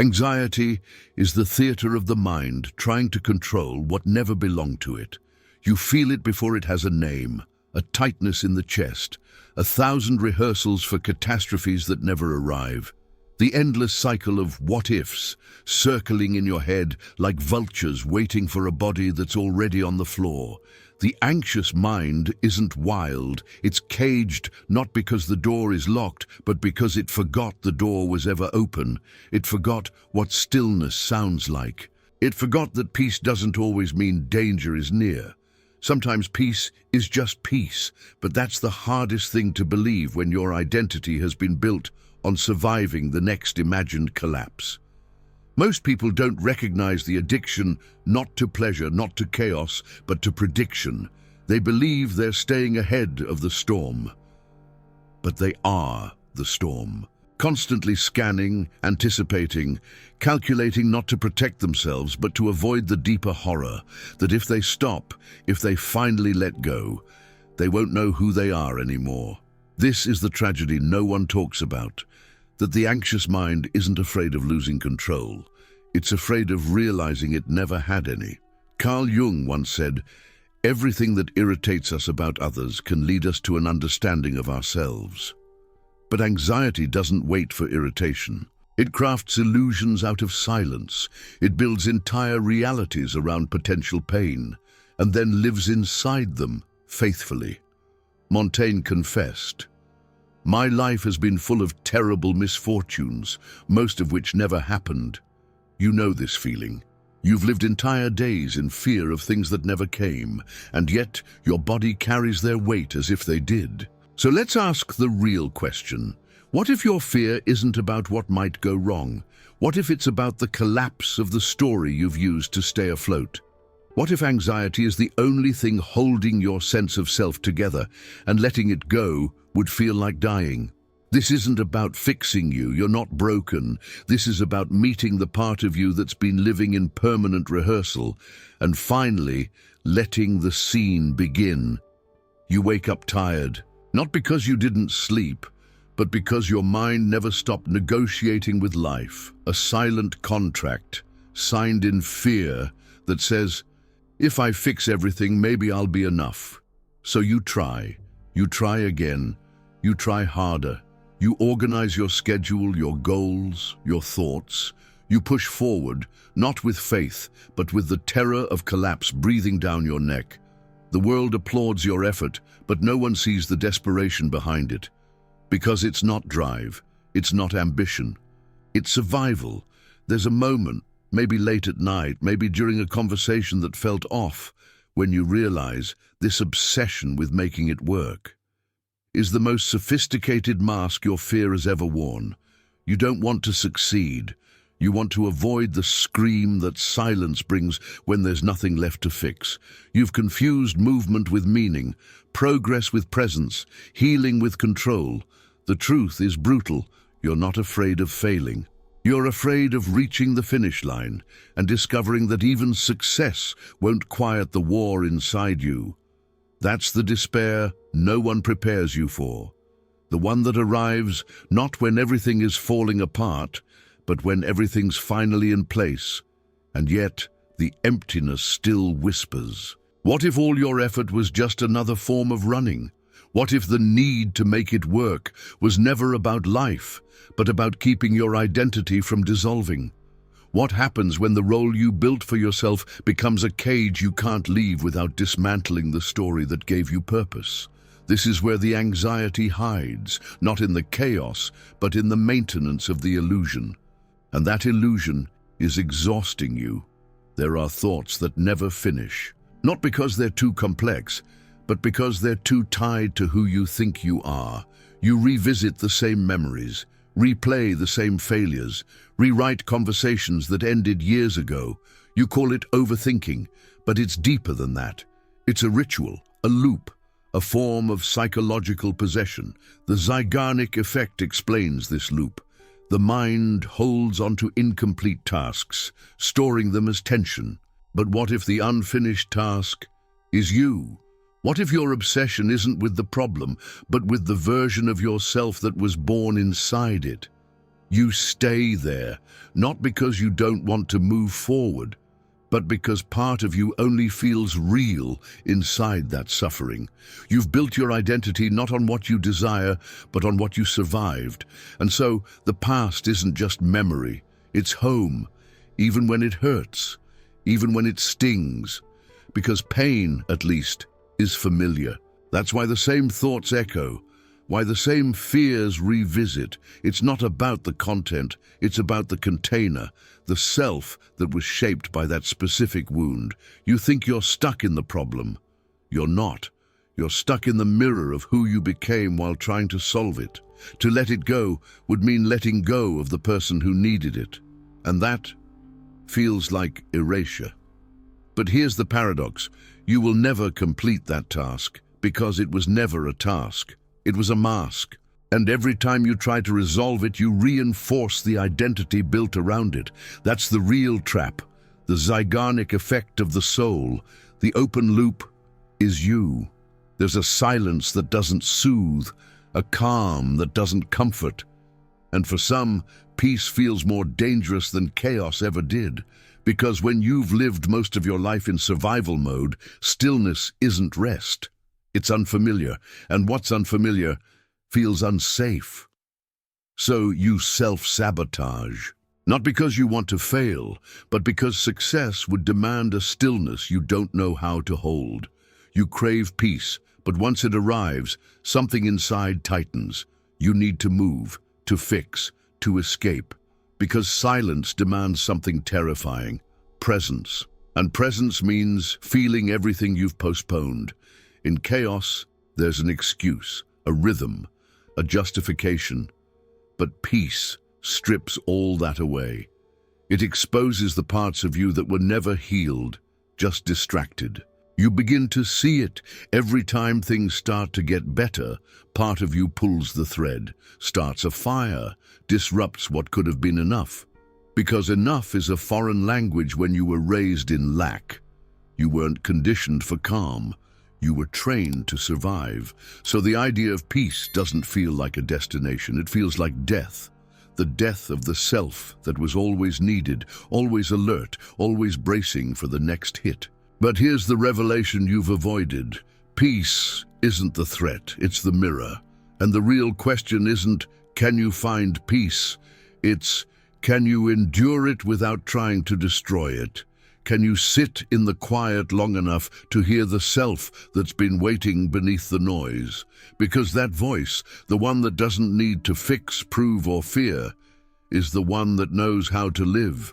Anxiety is the theater of the mind trying to control what never belonged to it. You feel it before it has a name, a tightness in the chest, 1,000 rehearsals for catastrophes that never arrive. The endless cycle of what-ifs circling in your head like vultures waiting for a body that's already on the floor. The anxious mind isn't wild, it's caged not because the door is locked, but because it forgot the door was ever open. It forgot what stillness sounds like. It forgot that peace doesn't always mean danger is near. Sometimes peace is just peace, but that's the hardest thing to believe when your identity has been built on surviving the next imagined collapse. Most people don't recognize the addiction not to pleasure, not to chaos, but to prediction. They believe they're staying ahead of the storm. But they are the storm. Constantly scanning, anticipating, calculating not to protect themselves, but to avoid the deeper horror that if they stop, if they finally let go, they won't know who they are anymore. This is the tragedy no one talks about. That the anxious mind isn't afraid of losing control. It's afraid of realizing it never had any. Carl Jung once said, "Everything that irritates us about others can lead us to an understanding of ourselves." But anxiety doesn't wait for irritation. It crafts illusions out of silence. It builds entire realities around potential pain, and then lives inside them faithfully. Montaigne confessed, "My life has been full of terrible misfortunes, most of which never happened." You know this feeling. You've lived entire days in fear of things that never came, and yet your body carries their weight as if they did. So let's ask the real question. What if your fear isn't about what might go wrong? What if it's about the collapse of the story you've used to stay afloat? What if anxiety is the only thing holding your sense of self together, and letting it go would feel like dying? This isn't about fixing you, you're not broken. This is about meeting the part of you that's been living in permanent rehearsal, and finally letting the scene begin. You wake up tired, not because you didn't sleep, but because your mind never stopped negotiating with life, a silent contract, signed in fear, that says, "If I fix everything, maybe I'll be enough." So you try again, you try harder. You organize your schedule, your goals, your thoughts. You push forward, not with faith, but with the terror of collapse breathing down your neck. The world applauds your effort, but no one sees the desperation behind it. Because it's not drive, it's not ambition, it's survival. There's a moment, maybe late at night, maybe during a conversation that felt off, when you realize this obsession with making it work is the most sophisticated mask your fear has ever worn. You don't want to succeed. You want to avoid the scream that silence brings when there's nothing left to fix. You've confused movement with meaning, progress with presence, healing with control. The truth is brutal. You're not afraid of failing. You're afraid of reaching the finish line and discovering that even success won't quiet the war inside you. That's the despair no one prepares you for. The one that arrives not when everything is falling apart, but when everything's finally in place. And yet, the emptiness still whispers. What if all your effort was just another form of running? What if the need to make it work was never about life, but about keeping your identity from dissolving? What happens when the role you built for yourself becomes a cage you can't leave without dismantling the story that gave you purpose? This is where the anxiety hides, not in the chaos, but in the maintenance of the illusion. And that illusion is exhausting you. There are thoughts that never finish, not because they're too complex, but because they're too tied to who you think you are. You revisit the same memories, replay the same failures, rewrite conversations that ended years ago. You call it overthinking, but it's deeper than that. It's a ritual, a loop, a form of psychological possession. The Zeigarnik effect explains this loop. The mind holds onto incomplete tasks, storing them as tension. But what if the unfinished task is you? What if your obsession isn't with the problem, but with the version of yourself that was born inside it? You stay there, not because you don't want to move forward, but because part of you only feels real inside that suffering. You've built your identity not on what you desire, but on what you survived. And so the past isn't just memory, it's home, even when it hurts, even when it stings, because pain, at least, is familiar. That's why the same thoughts echo, why the same fears revisit. It's not about the content, it's about the container, the self that was shaped by that specific wound. You think you're stuck in the problem. You're not. You're stuck in the mirror of who you became while trying to solve it. To let it go would mean letting go of the person who needed it. And that feels like erasure. But here's the paradox. You will never complete that task because it was never a task. It was a mask. And every time you try to resolve it, you reinforce the identity built around it. That's the real trap, the Zeigarnik effect of the soul. The open loop is you. There's a silence that doesn't soothe, a calm that doesn't comfort. And for some, peace feels more dangerous than chaos ever did. Because when you've lived most of your life in survival mode, stillness isn't rest. It's unfamiliar, and what's unfamiliar feels unsafe. So you self-sabotage, not because you want to fail, but because success would demand a stillness you don't know how to hold. You crave peace, but once it arrives, something inside tightens. You need to move, to fix, to escape, because silence demands something terrifying, presence. And presence means feeling everything you've postponed. In chaos, there's an excuse, a rhythm, a justification. But peace strips all that away. It exposes the parts of you that were never healed, just distracted. You begin to see it. Every time things start to get better, part of you pulls the thread, starts a fire, disrupts what could have been enough. Because enough is a foreign language when you were raised in lack. You weren't conditioned for calm. You were trained to survive. So the idea of peace doesn't feel like a destination. It feels like death. The death of the self that was always needed, always alert, always bracing for the next hit. But here's the revelation you've avoided. Peace isn't the threat, it's the mirror. And the real question isn't, can you find peace? It's, can you endure it without trying to destroy it? Can you sit in the quiet long enough to hear the self that's been waiting beneath the noise? Because that voice, the one that doesn't need to fix, prove, or fear, is the one that knows how to live.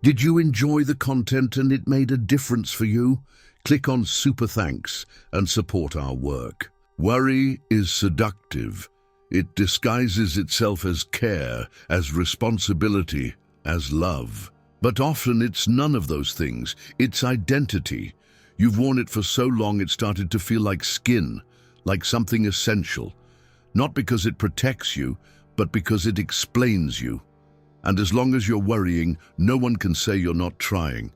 Did you enjoy the content and it made a difference for you? Click on Super Thanks and support our work. Worry is seductive. It disguises itself as care, as responsibility, as love. But often it's none of those things. It's identity. You've worn it for so long it started to feel like skin, like something essential. Not because it protects you, but because it explains you. And as long as you're worrying, no one can say you're not trying.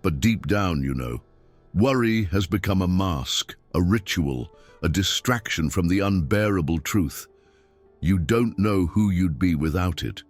But deep down, you know, worry has become a mask, a ritual, a distraction from the unbearable truth. You don't know who you'd be without it.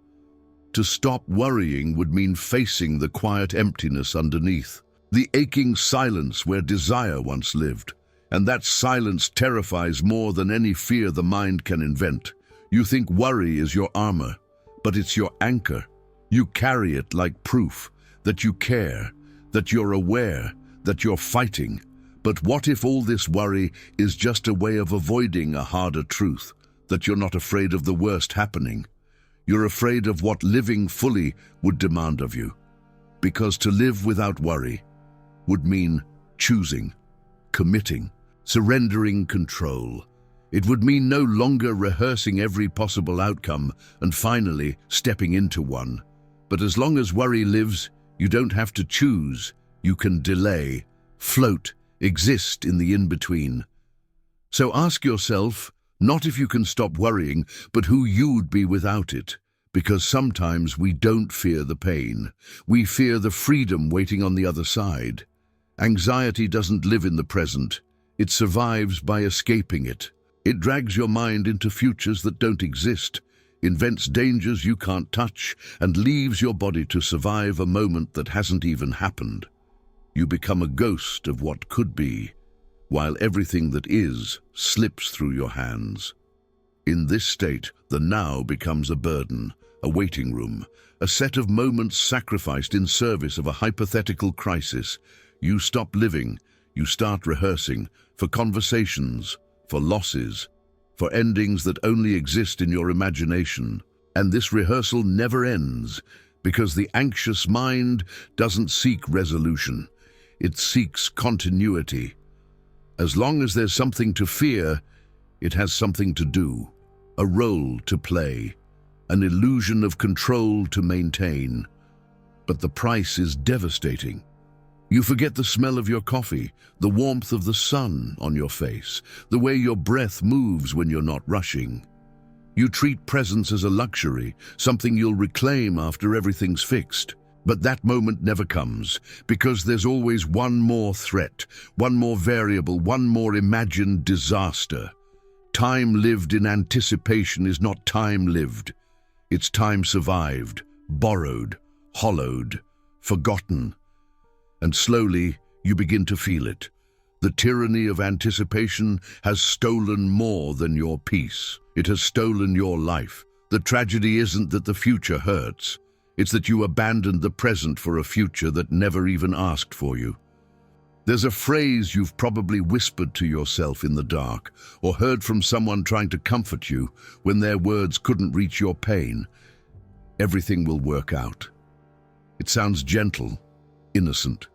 To stop worrying would mean facing the quiet emptiness underneath, the aching silence where desire once lived. And that silence terrifies more than any fear the mind can invent. You think worry is your armor, but it's your anchor. You carry it like proof that you care, that you're aware, that you're fighting. But what if all this worry is just a way of avoiding a harder truth, that you're not afraid of the worst happening? You're afraid of what living fully would demand of you. Because to live without worry would mean choosing, committing, surrendering control. It would mean no longer rehearsing every possible outcome and finally stepping into one. But as long as worry lives, you don't have to choose. You can delay, float, exist in the in-between. So ask yourself, not if you can stop worrying, but who you'd be without it. Because sometimes we don't fear the pain. We fear the freedom waiting on the other side. Anxiety doesn't live in the present. It survives by escaping it. It drags your mind into futures that don't exist. invents dangers you can't touch, and leaves your body to survive a moment that hasn't even happened. You become a ghost of what could be, while everything that is slips through your hands. In this state, the now becomes a burden, a waiting room, a set of moments sacrificed in service of a hypothetical crisis. You stop living, you start rehearsing, for conversations, for losses, for endings that only exist in your imagination. And this rehearsal never ends, because the anxious mind doesn't seek resolution. It seeks continuity. As long as there's something to fear, it has something to do, a role to play, an illusion of control to maintain. But the price is devastating. You forget the smell of your coffee, the warmth of the sun on your face, the way your breath moves when you're not rushing. You treat presence as a luxury, something you'll reclaim after everything's fixed. But that moment never comes, because there's always one more threat, one more variable, one more imagined disaster. Time lived in anticipation is not time lived. It's time survived, borrowed, hollowed, forgotten. And slowly, you begin to feel it. The tyranny of anticipation has stolen more than your peace. It has stolen your life. The tragedy isn't that the future hurts. It's that you abandoned the present for a future that never even asked for you. There's a phrase you've probably whispered to yourself in the dark, or heard from someone trying to comfort you when their words couldn't reach your pain. Everything will work out. It sounds gentle, innocent,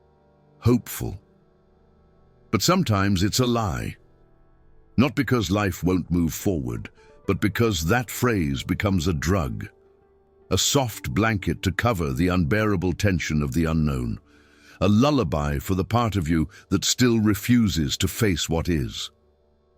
hopeful. But sometimes it's a lie. Not because life won't move forward, but because that phrase becomes a drug. A soft blanket to cover the unbearable tension of the unknown. A lullaby for the part of you that still refuses to face what is.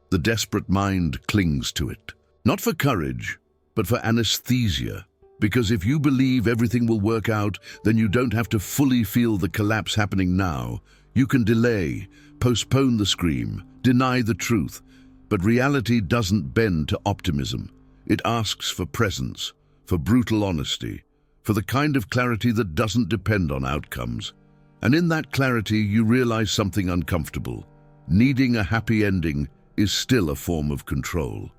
The desperate mind clings to it. Not for courage, but for anesthesia. Because if you believe everything will work out, then you don't have to fully feel the collapse happening now. You can delay, postpone the scream, deny the truth. But reality doesn't bend to optimism. It asks for presence, for brutal honesty, for the kind of clarity that doesn't depend on outcomes. And in that clarity, you realize something uncomfortable. Needing a happy ending is still a form of control.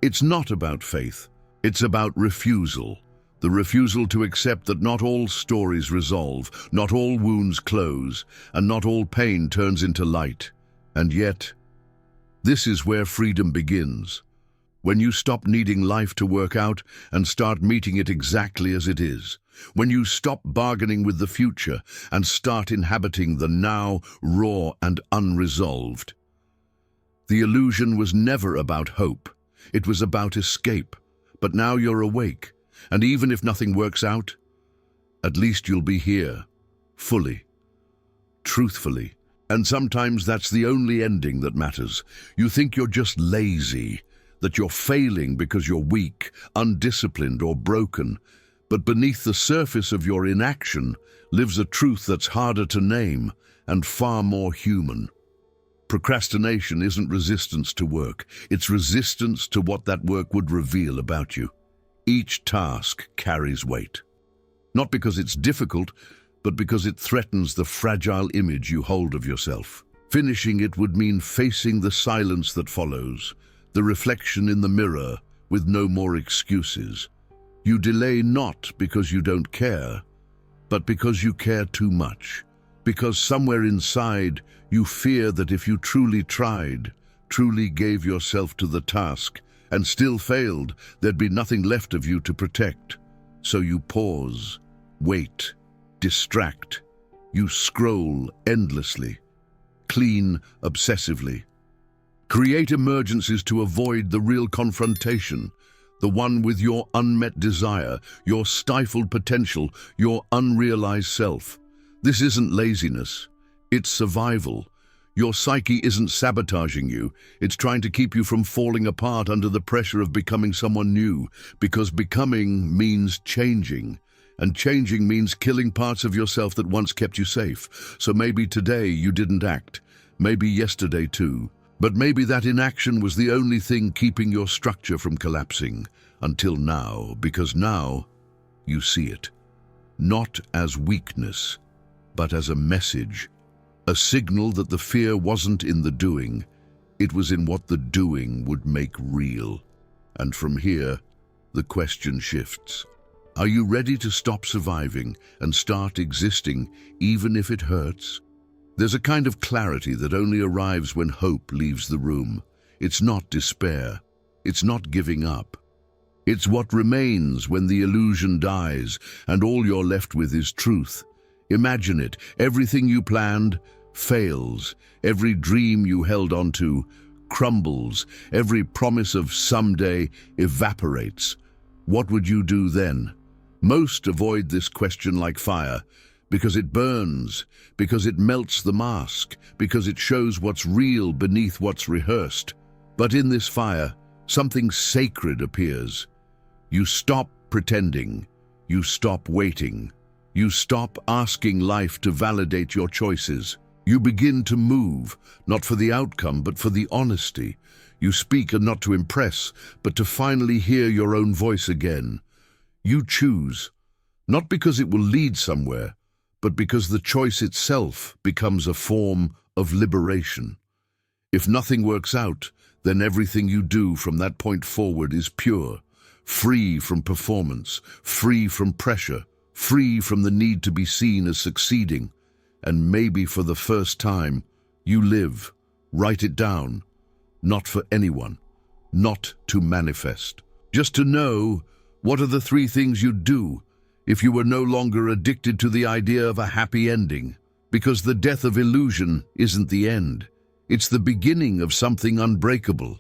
It's not about faith. It's about refusal. The refusal to accept that not all stories resolve, not all wounds close, and not all pain turns into light. And yet, this is where freedom begins. When you stop needing life to work out and start meeting it exactly as it is. When you stop bargaining with the future and start inhabiting the now, raw and unresolved. The illusion was never about hope. It was about escape. But now you're awake, and even if nothing works out, at least you'll be here, fully, truthfully. And sometimes that's the only ending that matters. You think you're just lazy, that you're failing because you're weak, undisciplined or broken. But beneath the surface of your inaction lives a truth that's harder to name and far more human. Procrastination isn't resistance to work. It's resistance to what that work would reveal about you. Each task carries weight. Not because it's difficult, but because it threatens the fragile image you hold of yourself. Finishing it would mean facing the silence that follows, the reflection in the mirror with no more excuses. You delay not because you don't care, but because you care too much. Because somewhere inside you fear that if you truly tried, truly gave yourself to the task, and still failed, there'd be nothing left of you to protect. So you pause, wait, distract. You scroll endlessly, clean obsessively. Create emergencies to avoid the real confrontation, the one with your unmet desire, your stifled potential, your unrealized self. This isn't laziness, it's survival. Your psyche isn't sabotaging you, it's trying to keep you from falling apart under the pressure of becoming someone new, because becoming means changing, and changing means killing parts of yourself that once kept you safe. So maybe today you didn't act, maybe yesterday too. But maybe that inaction was the only thing keeping your structure from collapsing, until now, because now you see it. Not as weakness, but as a message, a signal that the fear wasn't in the doing, it was in what the doing would make real. And from here, the question shifts. Are you ready to stop surviving and start existing, even if it hurts? There's a kind of clarity that only arrives when hope leaves the room. It's not despair. It's not giving up. It's what remains when the illusion dies and all you're left with is truth. Imagine it. Everything you planned fails. Every dream you held onto crumbles. Every promise of someday evaporates. What would you do then? Most avoid this question like fire, because it burns, because it melts the mask, because it shows what's real beneath what's rehearsed. But in this fire, something sacred appears. You stop pretending. You stop waiting. You stop asking life to validate your choices. You begin to move, not for the outcome, but for the honesty. You speak not to impress, but to finally hear your own voice again. You choose, not because it will lead somewhere, but because the choice itself becomes a form of liberation. If nothing works out, then everything you do from that point forward is pure, free from performance, free from pressure, free from the need to be seen as succeeding. And maybe for the first time, you live. Write it down. Not for anyone. Not to manifest. Just to know, what are the 3 things you'd do if you were no longer addicted to the idea of a happy ending? Because the death of illusion isn't the end. It's the beginning of something unbreakable.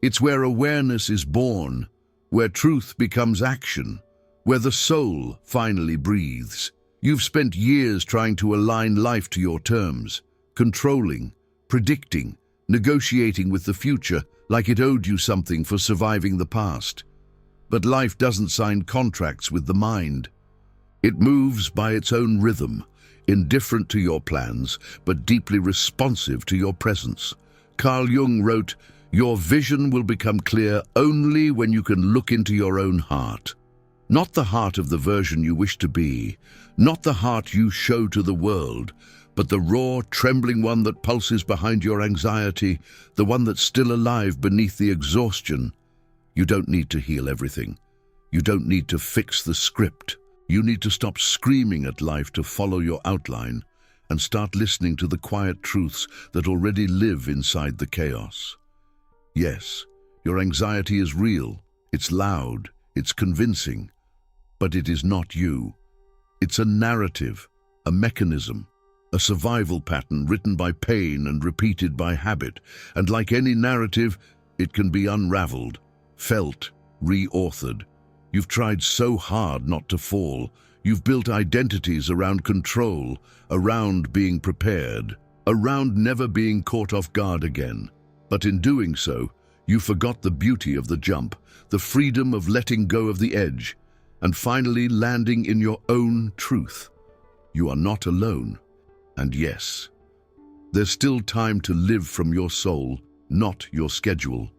It's where awareness is born, where truth becomes action, where the soul finally breathes. You've spent years trying to align life to your terms, controlling, predicting, negotiating with the future like it owed you something for surviving the past. But life doesn't sign contracts with the mind. It moves by its own rhythm, indifferent to your plans, but deeply responsive to your presence. Carl Jung wrote, "Your vision will become clear only when you can look into your own heart." Not the heart of the version you wish to be, not the heart you show to the world, but the raw, trembling one that pulses behind your anxiety, the one that's still alive beneath the exhaustion. You don't need to heal everything. You don't need to fix the script. You need to stop screaming at life to follow your outline and start listening to the quiet truths that already live inside the chaos. Yes, your anxiety is real, it's loud, it's convincing, but it is not you. It's a narrative, a mechanism, a survival pattern written by pain and repeated by habit, and like any narrative, it can be unraveled, felt, reauthored. You've tried so hard not to fall. You've built identities around control, around being prepared, around never being caught off guard again. But in doing so, you forgot the beauty of the jump, the freedom of letting go of the edge, and finally landing in your own truth. You are not alone. And yes, there's still time to live from your soul, not your schedule.